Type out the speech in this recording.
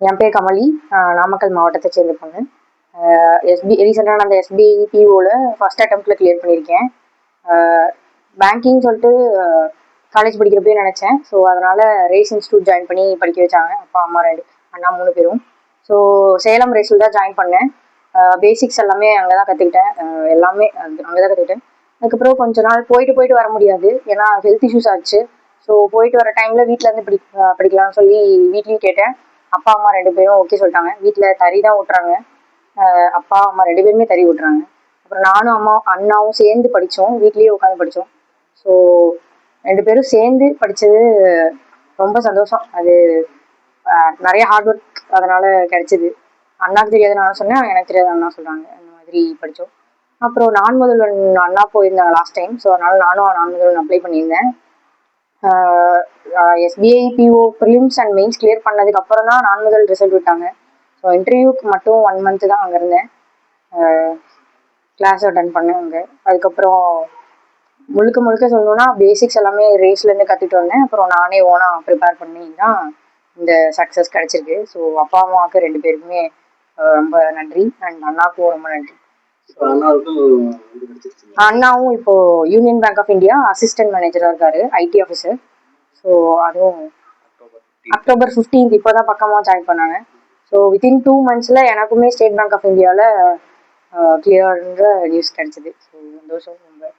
என் பேர் கமலி. நாமக்கல் மாவட்டத்தை சேர்ந்த பொண்ணு. ரீசெண்டாக நான் அந்த எஸ்பிஐ பிஓவில் ஃபஸ்ட் அட்டம்ப்டில் கிளியர் பண்ணியிருக்கேன். பேங்கிங் சொல்லிட்டு காலேஜ் படிக்கிறப்பே நினச்சேன். ஸோ அதனால் ரேஸ் இன்ஸ்டியூட் ஜாயின் பண்ணி படிக்க வச்சாங்க. அப்பா அம்மா 2 அண்ணா 3 பேரும். ஸோ சேலம் ரேஸில் தான் ஜாயின் பண்ணேன். பேசிக்ஸ் எல்லாமே அங்கே தான் கற்றுக்கிட்டேன். எல்லாமே அங்கே தான் கற்றுக்கிட்டேன். அதுக்கப்புறம் கொஞ்ச நாள் போயிட்டு வர முடியாது, ஏன்னா ஹெல்த் இஷ்யூஸ் ஆச்சு. ஸோ போயிட்டு வர டைமில் வீட்டிலேருந்து படிக்கலாம்னு சொல்லி வீட்லேயும் கேட்டேன். அப்பா அம்மா 2 பேரும் ஓகே சொல்லிட்டாங்க. வீட்டில் தறி தான் ஓட்டுறாங்க. அப்பா அம்மா 2 பேருமே தறி ஓட்டுறாங்க. அப்புறம் நானும் அண்ணாவும் சேர்ந்து படித்தோம். வீட்லேயே உட்காந்து படித்தோம். ஸோ 2 பேரும் சேர்ந்து படித்தது ரொம்ப சந்தோஷம். அது நிறைய ஹார்ட் ஒர்க் அதனால் கிடைச்சிது. அண்ணாக்கு தெரியாது நான் சொன்னேன், எனக்கு தெரியாது அண்ணா சொல்கிறாங்க. அந்த மாதிரி படித்தோம். அப்புறம் நான் முதல்வன் அண்ணா போயிருந்தாங்க லாஸ்ட் டைம். ஸோ அதனால் நானும் நான் முதல்வன் அப்ளை பண்ணியிருந்தேன். SBI PO prelims and mains clear பண்ணதுக்கு அப்புறம் தான் நான் முதல் ரிசல்ட் விட்டாங்க. ஸோ இன்டர்வியூக்கு மட்டும் 1 மந்த் தான் அங்கே இருந்தேன். கிளாஸ் அட்டன் பண்ணேன் அங்கே. அதுக்கப்புறம் முழுக்க சொல்லணும்னா பேசிக்ஸ் எல்லாமே ரேஸ்லேருந்து கற்றுட்டு வந்தேன். அப்புறம் நானே ஓனாக ப்ரிப்பேர் பண்ணி தான் இந்த சக்ஸஸ் கிடச்சிருக்கு. ஸோ அப்பா அம்மாவுக்கு 2 பேருக்குமே ரொம்ப நன்றி. அண்ட் அண்ணாவுக்கும் ரொம்ப நன்றி. அண்ணாவும் இப்போ Union Bank of India assistant மேனேஜராக இருக்காரு, ஐடி ஆஃபீஸர். ஸோ அதுவும் அக்டோபர் 15 இப்போ தான் பக்கமாக ஜாயின் பண்ணாங்க. ஸோ வித்தின் 2 மந்த்ஸில் எனக்குமே ஸ்டேட் பேங்க் ஆஃப் இந்தியாவில் கிளியர்ன்ற நியூஸ் கிடச்சிது. ஸோ சந்தோஷம் ரொம்ப.